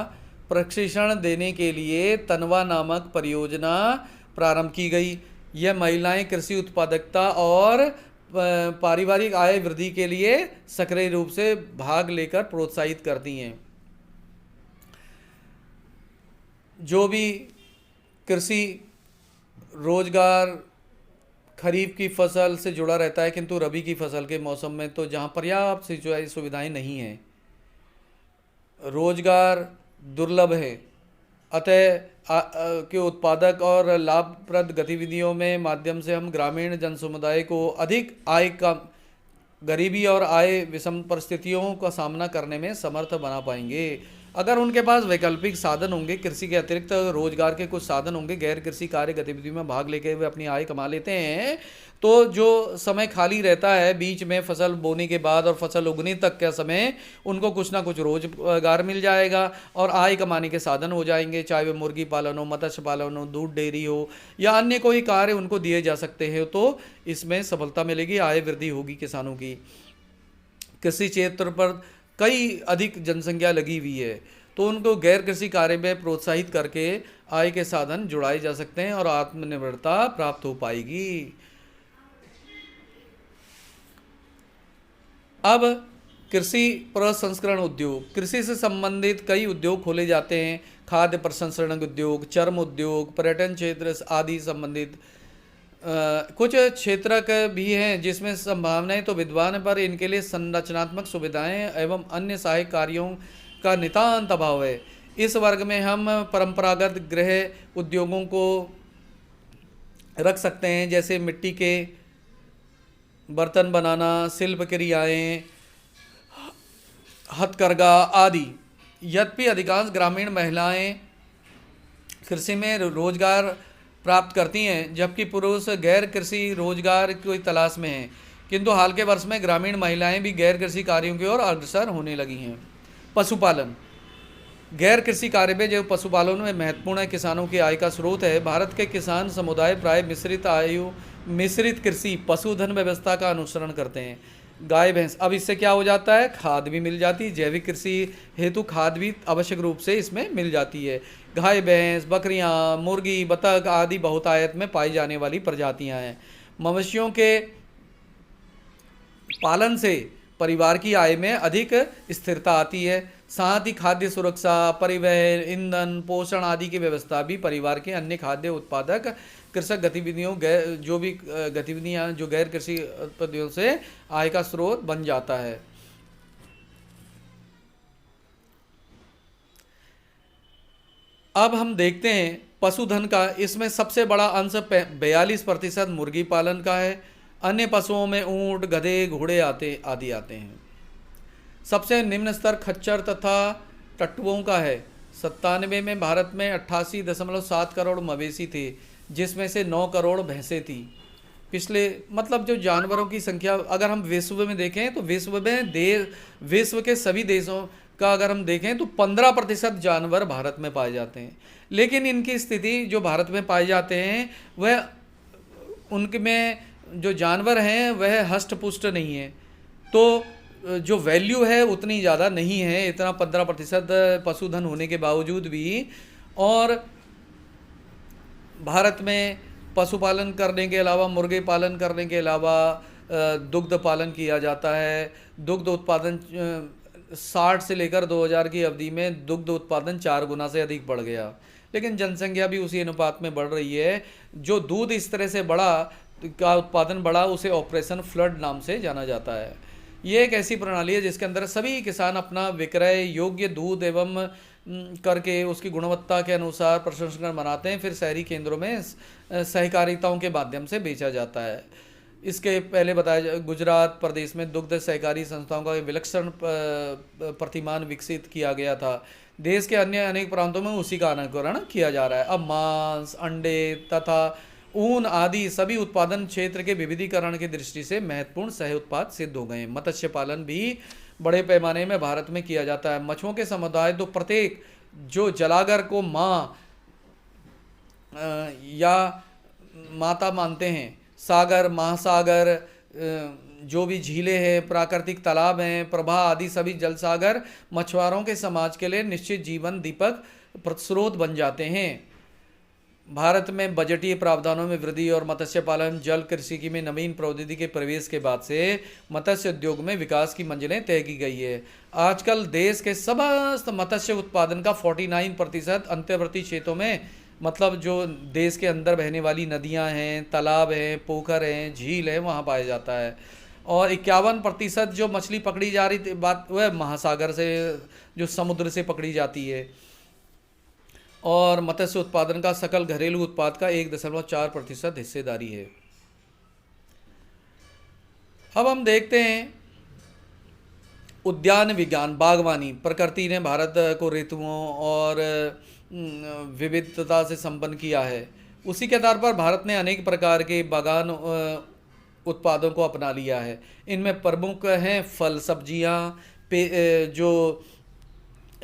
प्रशिक्षण देने के लिए तनवा नामक परियोजना प्रारंभ की गई। यह महिलाएं कृषि उत्पादकता और पारिवारिक आय वृद्धि के लिए सक्रिय रूप से भाग लेकर प्रोत्साहित करती हैं। जो भी कृषि रोजगार खरीफ की फसल से जुड़ा रहता है, किंतु रबी की फसल के मौसम में तो जहाँ पर्याप्त सिंचाई सुविधाएं नहीं हैं, रोजगार दुर्लभ है, अतः के उत्पादक और लाभप्रद गतिविधियों में माध्यम से हम ग्रामीण जन समुदाय को अधिक आय का गरीबी और आय विषम परिस्थितियों का सामना करने में समर्थ बना पाएंगे। अगर उनके पास वैकल्पिक साधन होंगे, कृषि के अतिरिक्त रोजगार के कुछ साधन होंगे, गैर कृषि कार्य गतिविधियों में भाग लेके वे अपनी आय कमा लेते हैं, तो जो समय खाली रहता है बीच में फसल बोने के बाद और फसल उगने तक का समय, उनको कुछ ना कुछ रोजगार मिल जाएगा और आय कमाने के साधन हो जाएंगे। चाहे वे मुर्गी पालन हो, मत्स्य पालन हो, दूध डेयरी हो या अन्य कोई कार्य उनको दिए जा सकते हैं, तो इसमें सफलता मिलेगी, आय वृद्धि होगी किसानों की। कृषि क्षेत्र पर कई अधिक जनसंख्या लगी हुई है, तो उनको गैर कृषि कार्य में प्रोत्साहित करके आय के साधन जुड़ाए जा सकते हैं और आत्मनिर्भरता प्राप्त हो पाएगी। अब कृषि प्रसंस्करण उद्योग, कृषि से संबंधित कई उद्योग खोले जाते हैं। खाद्य प्रसंस्करण उद्योग, चर्म उद्योग, पर्यटन क्षेत्र आदि संबंधित कुछ क्षेत्र भी हैं जिसमें संभावनाएं तो विद्वान, पर इनके लिए संरचनात्मक सुविधाएं एवं अन्य सहायक कार्यों का नितांत अभाव है। इस वर्ग में हम परंपरागत गृह उद्योगों को रख सकते हैं, जैसे मिट्टी के बर्तन बनाना, शिल्प क्रियाएं, हथकरघा आदि। यद्यपि अधिकांश ग्रामीण महिलाएं कृषि में रोजगार प्राप्त करती हैं, जबकि पुरुष गैर कृषि रोजगार की तलाश में हैं, किंतु हाल के वर्ष में ग्रामीण महिलाएं भी गैर कृषि कार्यों की ओर अग्रसर होने लगी हैं। पशुपालन, गैर कृषि कार्य में जो पशुपालन में महत्वपूर्ण है, किसानों की आय का स्रोत है। भारत के किसान समुदाय प्राय मिश्रित कृषि पशुधन व्यवस्था का अनुसरण करते हैं। गाय भैंस, अब इससे क्या हो जाता है, खाद भी मिल जाती है, जैविक कृषि हेतु खाद भी आवश्यक रूप से इसमें मिल जाती है। गाय भैंस, बकरियां, मुर्गी, बतख आदि बहुतायत में पाई जाने वाली प्रजातियां हैं। मवेशियों के पालन से परिवार की आय में अधिक स्थिरता आती है। साथ ही खाद्य सुरक्षा, परिवहन, ईंधन, पोषण आदि की व्यवस्था भी परिवार के अन्य खाद्य उत्पादक कृषक गतिविधियों जो भी गतिविधियां जो गैर कृषि उत्पादों से आय का स्रोत बन जाता है। अब हम देखते हैं पशुधन का। इसमें सबसे बड़ा अंश 42% मुर्गी पालन का है। अन्य पशुओं में ऊंट, गधे, घोड़े आदि आते हैं। सबसे निम्न स्तर खच्चर तथा टट्टुओं का है। 97 में भारत में 88.7 करोड़ मवेशी थे, जिसमें से 9 करोड़ भैंसें थी। पिछले मतलब जो जानवरों की संख्या अगर हम विश्व में देखें तो विश्व के सभी देशों का अगर हम देखें तो 15% जानवर भारत में पाए जाते हैं। लेकिन इनकी स्थिति जो भारत में पाए जाते हैं वह उनके में जो जानवर हैं वह हष्ट पुष्ट नहीं है, तो जो वैल्यू है उतनी ज़्यादा नहीं है, इतना 15% पशुधन होने के बावजूद भी। और भारत में पशुपालन करने के अलावा, मुर्गे पालन करने के अलावा दुग्ध पालन किया जाता है। दुग्ध उत्पादन 60 से लेकर 2000 की अवधि में दुग्ध उत्पादन 4 गुना से अधिक बढ़ गया। लेकिन जनसंख्या भी उसी अनुपात में बढ़ रही है। जो दूध इस तरह से का उत्पादन बढ़ा उसे ऑपरेशन फ्लड नाम से जाना जाता है। ये एक ऐसी प्रणाली है जिसके अंदर सभी किसान अपना विक्रय योग्य दूध एवं करके उसकी गुणवत्ता के अनुसार प्रसंस्करण बनाते हैं, फिर शहरी केंद्रों में सहकारिताओं के माध्यम से बेचा जाता है। इसके पहले बताया गुजरात प्रदेश में दुग्ध सहकारी संस्थाओं का विलक्षण प्रतिमान विकसित किया गया था। देश के अन्य अनेक प्रांतों में उसी का अनुकरण किया जा रहा है। अब मांस, अंडे तथा ऊन आदि सभी उत्पादन क्षेत्र के विविधीकरण की दृष्टि से महत्वपूर्ण सह उत्पाद सिद्ध हो गए हैं। मत्स्य पालन भी बड़े पैमाने में भारत में किया जाता है। मछुओं के समुदाय तो प्रत्येक जो जलागर को माँ या माता मानते हैं, सागर, महासागर, जो भी झीलें हैं, प्राकृतिक तालाब हैं, प्रभा आदि सभी जल सागर मछुआरों के समाज के लिए निश्चित जीवन दीपक स्रोत बन जाते हैं। भारत में बजटीय प्रावधानों में वृद्धि और मत्स्य पालन जल कृषि में नवीन प्रौद्योगिकी के प्रवेश के बाद से मत्स्य उद्योग में विकास की मंजिलें तय की गई है। आजकल देश के समस्त मत्स्य उत्पादन का 49% अंतर्वर्ती क्षेत्रों में, मतलब जो देश के अंदर बहने वाली नदियां हैं, तालाब हैं, पोखर हैं, झील है, वहाँ पाया जाता है। और 51% जो मछली पकड़ी जा रही थी बात वह महासागर से, जो समुद्र से पकड़ी जाती है। और मत्स्य उत्पादन का सकल घरेलू उत्पाद का 1.4% हिस्सेदारी है। अब हम देखते हैं उद्यान विज्ञान, बागवानी। प्रकृति ने भारत को ऋतुओं और विविधता से संपन्न किया है। उसी के आधार पर भारत ने अनेक प्रकार के बागान उत्पादों को अपना लिया है। इनमें प्रमुख हैं फल, सब्जियां, जो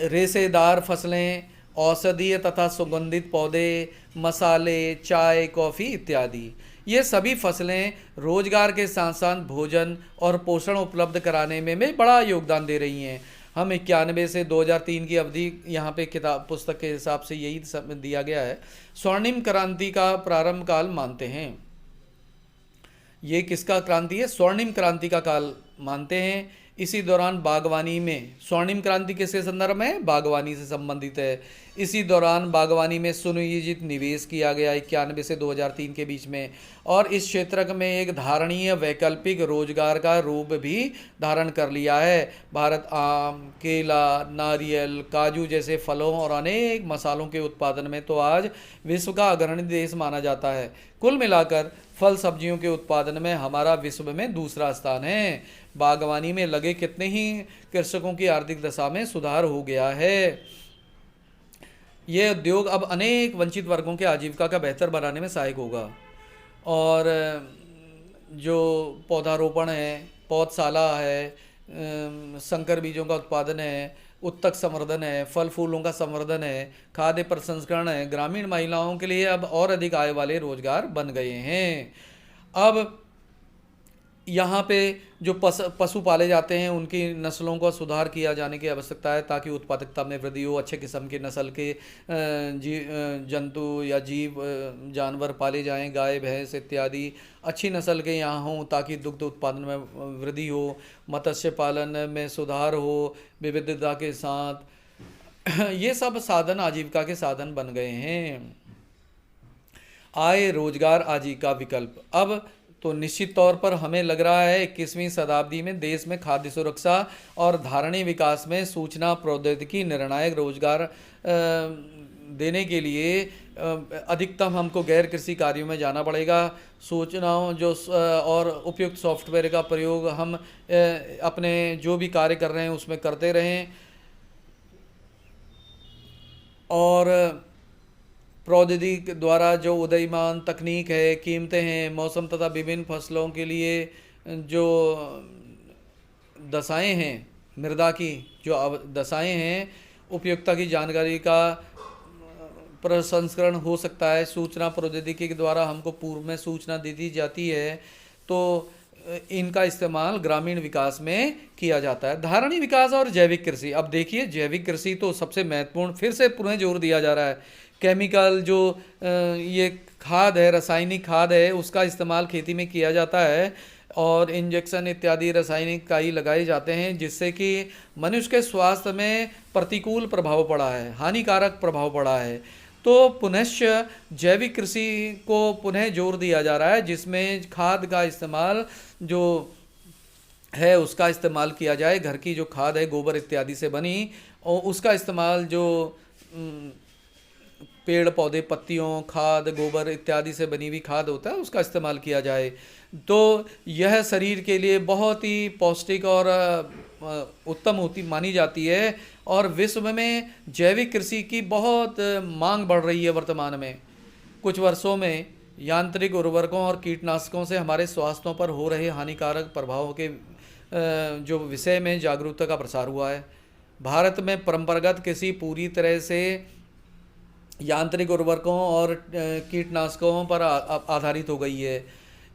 रेशेदार फसलें, औषधीय तथा सुगंधित पौधे, मसाले, चाय, कॉफ़ी इत्यादि। ये सभी फसलें रोजगार के साथ साथ भोजन और पोषण उपलब्ध कराने में भी बड़ा योगदान दे रही हैं। हम 91 से 2003 की अवधि यहाँ पे किताब पुस्तक के हिसाब से यही दिया गया है, स्वर्णिम क्रांति का प्रारंभ काल मानते हैं। ये किसका क्रांति है? स्वर्णिम क्रांति का काल मानते हैं। इसी दौरान बागवानी में, स्वर्णिम क्रांति किसके संदर्भ में? बागवानी से संबंधित है। इसी दौरान बागवानी में सुनियोजित निवेश किया गया 91 से 2003 के बीच में, और इस क्षेत्र में एक धारणीय वैकल्पिक रोजगार का रूप भी धारण कर लिया है। भारत आम, केला, नारियल, काजू जैसे फलों और अनेक मसालों के उत्पादन में तो आज विश्व का अग्रणी देश माना जाता है। कुल मिलाकर फल सब्जियों के उत्पादन में हमारा विश्व में दूसरा स्थान है। बागवानी में लगे कितने ही कृषकों की आर्थिक दशा में सुधार हो गया है। यह उद्योग अब अनेक वंचित वर्गों के आजीविका का बेहतर बनाने में सहायक होगा। और जो पौधारोपण है, पौधशाला है, संकर बीजों का उत्पादन है, उत्तक संवर्धन है, फल फूलों का संवर्धन है, खाद्य प्रसंस्करण है, ग्रामीण महिलाओं के लिए अब और अधिक आय वाले रोजगार बन गए हैं। अब यहाँ पे जो पशु पाले जाते हैं उनकी नस्लों का सुधार किया जाने की आवश्यकता है, ताकि उत्पादकता में वृद्धि हो, अच्छे किस्म की नस्ल के जंतु या जीव जानवर पाले जाएं, गाय भैंस इत्यादि अच्छी नस्ल के यहाँ हों, ताकि दुग्ध उत्पादन में वृद्धि हो, मत्स्य पालन में सुधार हो विविधता के साथ। ये सब साधन आजीविका के साधन बन गए हैं। आय, रोजगार, आजीविका विकल्प। अब तो निश्चित तौर पर हमें लग रहा है 21वीं शताब्दी में देश में खाद्य सुरक्षा और धारणीय विकास में सूचना प्रौद्योगिकी निर्णायक रोजगार देने के लिए अधिकतम हमको गैर कृषि कार्यों में जाना पड़ेगा। सूचनाओं जो और उपयुक्त सॉफ्टवेयर का प्रयोग हम अपने जो भी कार्य कर रहे हैं उसमें करते रहें, और प्रौद्योगिकी द्वारा जो उदयमान तकनीक है, कीमतें हैं, मौसम तथा विभिन्न फसलों के लिए जो दशाएं हैं, मृदा की जो दशाएं हैं, उपयुक्तता की जानकारी का प्रसंस्करण हो सकता है। सूचना प्रौद्योगिकी के द्वारा हमको पूर्व में सूचना दे दी जाती है, तो इनका इस्तेमाल ग्रामीण विकास में किया जाता है। धारणी विकास और जैविक कृषि। अब देखिए, जैविक कृषि तो सबसे महत्वपूर्ण, फिर से पुनः जोर दिया जा रहा है। केमिकल जो ये खाद है, रासायनिक खाद है, उसका इस्तेमाल खेती में किया जाता है, और इंजेक्शन इत्यादि रासायनिक काई लगाए जाते हैं, जिससे कि मनुष्य के स्वास्थ्य में प्रतिकूल प्रभाव पड़ा है, हानिकारक प्रभाव पड़ा है। तो पुनश्च जैविक कृषि को पुनः जोर दिया जा रहा है, जिसमें खाद का इस्तेमाल जो है उसका इस्तेमाल किया जाए। घर की जो खाद है गोबर इत्यादि से बनी, और उसका इस्तेमाल जो पेड़ पौधे पत्तियों खाद गोबर इत्यादि से बनी हुई खाद होता है उसका इस्तेमाल किया जाए। तो यह शरीर के लिए बहुत ही पौष्टिक और उत्तम होती मानी जाती है, और विश्व में जैविक कृषि की बहुत मांग बढ़ रही है वर्तमान में। कुछ वर्षों में यांत्रिक उर्वरकों और कीटनाशकों से हमारे स्वास्थ्यों पर हो रहे हानिकारक प्रभावों के जो विषय में जागरूकता का प्रसार हुआ है। भारत में परंपरागत कृषि पूरी तरह से यांत्रिक उर्वरकों और कीटनाशकों पर आधारित हो गई है।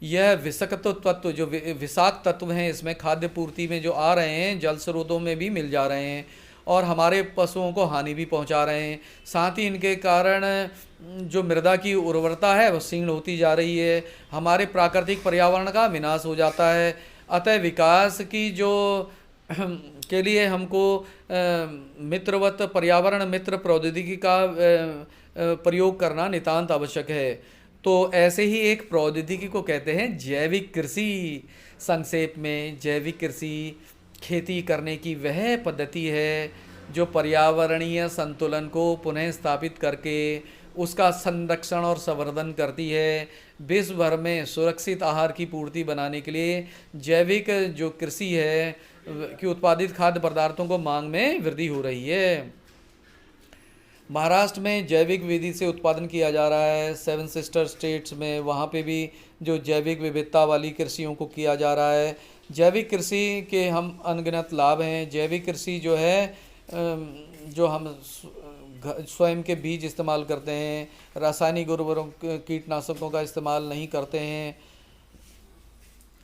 यह विषाक्त तत्व जो विषाक्त तत्व हैं इसमें खाद्य पूर्ति में जो आ रहे हैं, जल स्रोतों में भी मिल जा रहे हैं, और हमारे पशुओं को हानि भी पहुंचा रहे हैं। साथ ही इनके कारण जो मृदा की उर्वरता है वह क्षीण होती जा रही है, हमारे प्राकृतिक पर्यावरण का विनाश हो जाता है। अतः विकास की जो के लिए हमको मित्रवत पर्यावरण मित्र प्रौद्योगिकी का प्रयोग करना नितांत आवश्यक है। तो ऐसे ही एक प्रौद्योगिकी को कहते हैं जैविक कृषि। संक्षेप में, जैविक कृषि खेती करने की वह पद्धति है जो पर्यावरणीय संतुलन को पुनः स्थापित करके उसका संरक्षण और संवर्धन करती है। विश्व भर में सुरक्षित आहार की पूर्ति बनाने के लिए जैविक जो कृषि है कि उत्पादित खाद्य पदार्थों को मांग में वृद्धि हो रही है। महाराष्ट्र में जैविक विधि से उत्पादन किया जा रहा है। सेवन सिस्टर स्टेट्स में वहाँ पे भी जो जैविक विविधता वाली कृषियों को किया जा रहा है। जैविक कृषि के हम अनगिनत लाभ हैं। जैविक कृषि जो है जो हम स्वयं के बीज इस्तेमाल करते हैं, रासायनिक उर्वरकों कीटनाशकों का इस्तेमाल नहीं करते हैं,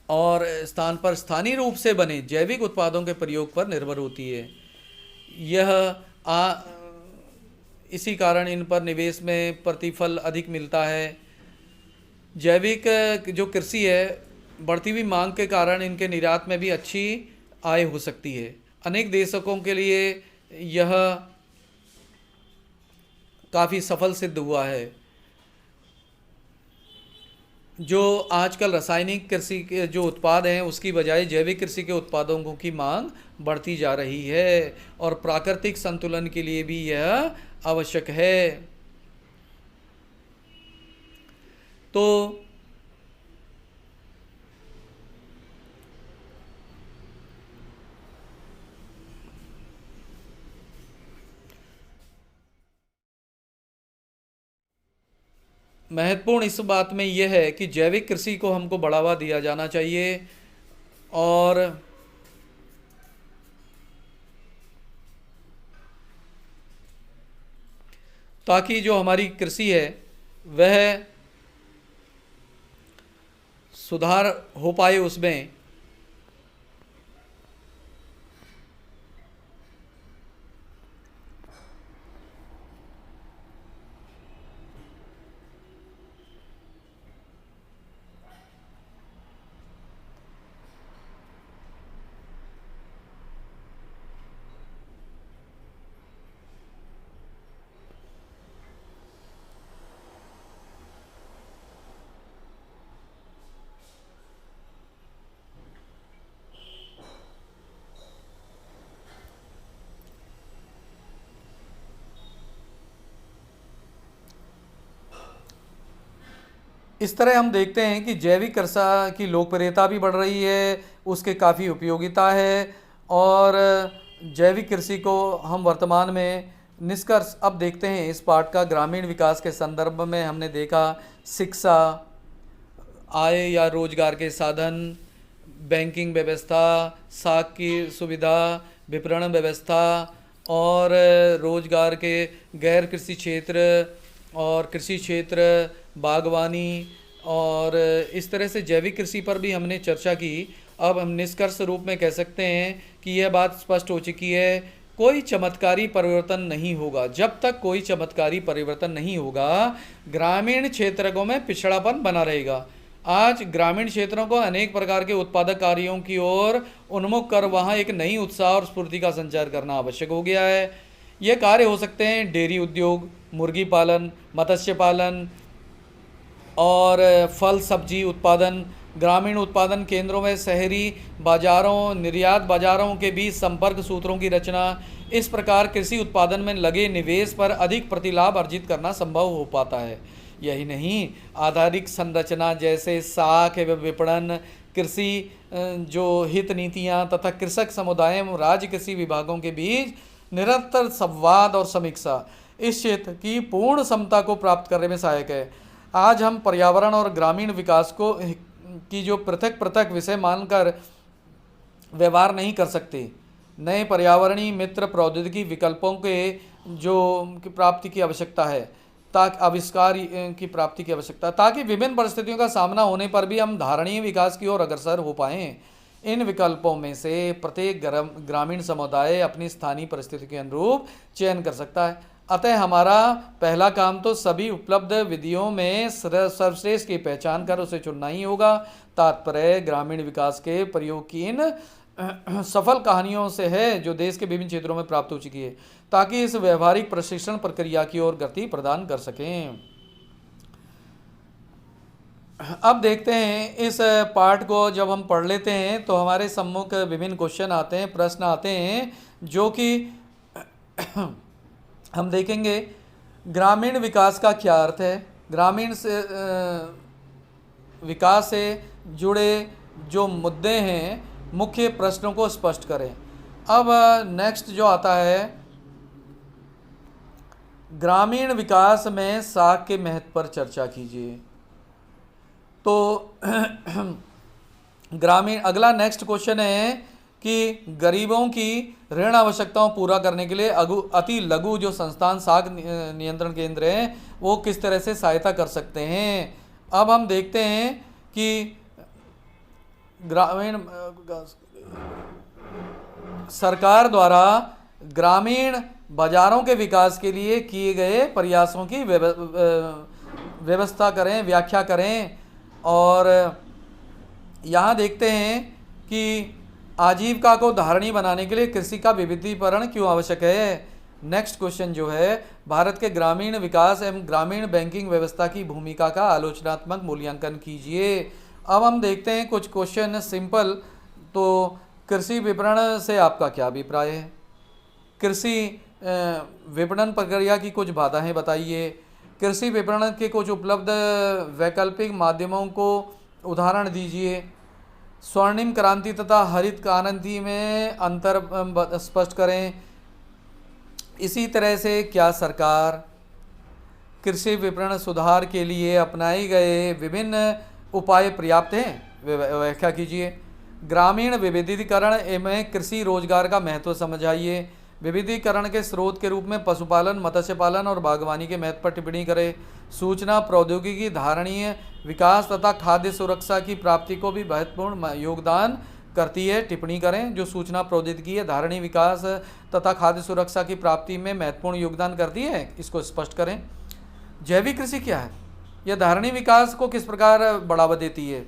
और स्थान पर स्थानीय रूप से बने जैविक उत्पादों के प्रयोग पर निर्भर होती है। इसी कारण इन पर निवेश में प्रतिफल अधिक मिलता है। जैविक जो कृषि है बढ़ती हुई मांग के कारण इनके निर्यात में भी अच्छी आय हो सकती है। अनेक देशों के लिए यह काफ़ी सफल सिद्ध हुआ है। जो आजकल रासायनिक कृषि के जो उत्पाद हैं उसकी बजाय जैविक कृषि के उत्पादों की मांग बढ़ती जा रही है, और प्राकृतिक संतुलन के लिए भी यह आवश्यक है। तो महत्वपूर्ण इस बात में यह है कि जैविक कृषि को हमको बढ़ावा दिया जाना चाहिए, और ताकि जो हमारी कृषि है वह सुधार हो पाए उसमें। इस तरह हम देखते हैं कि जैविक कृषि की लोकप्रियता भी बढ़ रही है, उसके काफ़ी उपयोगिता है। और जैविक कृषि को हम वर्तमान में निष्कर्ष अब देखते हैं इस पाठ का ग्रामीण विकास के संदर्भ में। हमने देखा शिक्षा, आय या रोजगार के साधन, बैंकिंग व्यवस्था, साख की सुविधा, विपणन व्यवस्था और रोजगार के गैर कृषि क्षेत्र और कृषि क्षेत्र, बागवानी, और इस तरह से जैविक कृषि पर भी हमने चर्चा की। अब हम निष्कर्ष रूप में कह सकते हैं कि यह बात स्पष्ट हो चुकी है, कोई चमत्कारी परिवर्तन नहीं होगा। जब तक कोई चमत्कारी परिवर्तन नहीं होगा, ग्रामीण क्षेत्रों में पिछड़ापन बना रहेगा। आज ग्रामीण क्षेत्रों को अनेक प्रकार के उत्पादक कार्यों की ओर उन्मुख कर वहां एक नई उत्साह और स्फूर्ति का संचार करना आवश्यक हो गया है। ये कार्य हो सकते हैं डेयरी उद्योग, मुर्गी पालन, मत्स्य पालन और फल सब्जी उत्पादन। ग्रामीण उत्पादन केंद्रों में शहरी बाजारों, निर्यात बाजारों के बीच संपर्क सूत्रों की रचना, इस प्रकार कृषि उत्पादन में लगे निवेश पर अधिक प्रतिलाभ अर्जित करना संभव हो पाता है। यही नहीं, आधारिक संरचना जैसे साख एवं विपणन, कृषि जो हित नीतियां तथा कृषक समुदाय एवं राज्य कृषि विभागों के बीच निरंतर संवाद और समीक्षा इस क्षेत्र की पूर्ण क्षमता को प्राप्त करने में सहायक है। आज हम पर्यावरण और ग्रामीण विकास को की जो पृथक पृथक विषय मानकर व्यवहार नहीं कर सकते। नए पर्यावरणीय मित्र प्रौद्योगिकी विकल्पों के जो की प्राप्ति की आवश्यकता है, ताकि आविष्कार की प्राप्ति की आवश्यकता, ताकि विभिन्न परिस्थितियों का सामना होने पर भी हम धारणीय विकास की ओर अग्रसर हो पाएं। इन विकल्पों में से प्रत्येक ग्रामीण समुदाय अपनी स्थानीय परिस्थिति के अनुरूप चयन कर सकता है। अतः हमारा पहला काम तो सभी उपलब्ध विधियों में सर्वश्रेष्ठ की पहचान कर उसे चुनना ही होगा। तात्पर्य ग्रामीण विकास के प्रयोग की इन सफल कहानियों से है जो देश के विभिन्न क्षेत्रों में प्राप्त हो चुकी है, ताकि इस व्यवहारिक प्रशिक्षण प्रक्रिया की ओर गति प्रदान कर सकें। अब देखते हैं इस पाठ को जब हम पढ़ लेते हैं तो हमारे सम्मुख विभिन्न क्वेश्चन आते हैं, प्रश्न आते हैं, जो कि हम देखेंगे ग्रामीण विकास का क्या अर्थ है, ग्रामीण से विकास से जुड़े जो मुद्दे हैं, मुख्य प्रश्नों को स्पष्ट करें। अब नेक्स्ट जो आता है, ग्रामीण विकास में साख के महत्व पर चर्चा कीजिए। तो ग्रामीण अगला नेक्स्ट क्वेश्चन है कि गरीबों की ऋण आवश्यकताओं पूरा करने के लिए अति लघु जो संस्थान साख नियंत्रण केंद्र हैं वो किस तरह से सहायता कर सकते हैं। अब हम देखते हैं कि ग्रामीण सरकार द्वारा ग्रामीण बाजारों के विकास के लिए किए गए प्रयासों की व्यवस्था करें, व्याख्या करें। और यहाँ देखते हैं कि आजीविका को धारणीय बनाने के लिए कृषि का विविधीकरण क्यों आवश्यक है। नेक्स्ट क्वेश्चन जो है, भारत के ग्रामीण विकास एवं ग्रामीण बैंकिंग व्यवस्था की भूमिका का आलोचनात्मक मूल्यांकन कीजिए। अब हम देखते हैं कुछ क्वेश्चन सिंपल। तो कृषि विपणन से आपका क्या अभिप्राय है, कृषि विपणन प्रक्रिया की कुछ बाधाएं बताइए, कृषि विपणन के कुछ उपलब्ध वैकल्पिक माध्यमों को उदाहरण दीजिए, स्वर्णिम क्रांति तथा हरित क्रांति में अंतर स्पष्ट करें। इसी तरह से क्या सरकार कृषि विपणन सुधार के लिए अपनाए गए विभिन्न उपाय पर्याप्त हैं, व्याख्या कीजिए। ग्रामीण विविधीकरण में कृषि रोजगार का महत्व समझाइए। विविधीकरण के स्रोत के रूप में पशुपालन, मत्स्य पालन और बागवानी के महत्व पर टिप्पणी करें। सूचना प्रौद्योगिकी धारणीय विकास तथा खाद्य सुरक्षा की प्राप्ति को भी महत्वपूर्ण योगदान करती है, टिप्पणी करें। जो सूचना प्रौद्योगिकी है धारणीय विकास तथा खाद्य सुरक्षा की प्राप्ति में महत्वपूर्ण योगदान करती है, इसको स्पष्ट करें। जैविक कृषि क्या है? यह धारणीय विकास को किस प्रकार बढ़ावा देती है?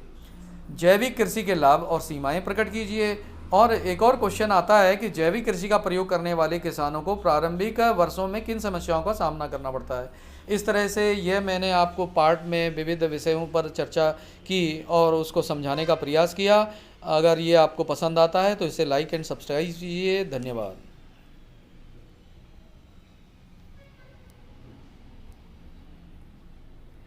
जैविक कृषि के लाभ और सीमाएं प्रकट कीजिए। और एक और क्वेश्चन आता है कि जैविक कृषि का प्रयोग करने वाले किसानों को प्रारंभिक वर्षों में किन समस्याओं का सामना करना पड़ता है। इस तरह से यह मैंने आपको पार्ट में विविध विषयों पर चर्चा की और उसको समझाने का प्रयास किया। अगर ये आपको पसंद आता है तो इसे लाइक एंड सब्सक्राइब कीजिए। धन्यवाद।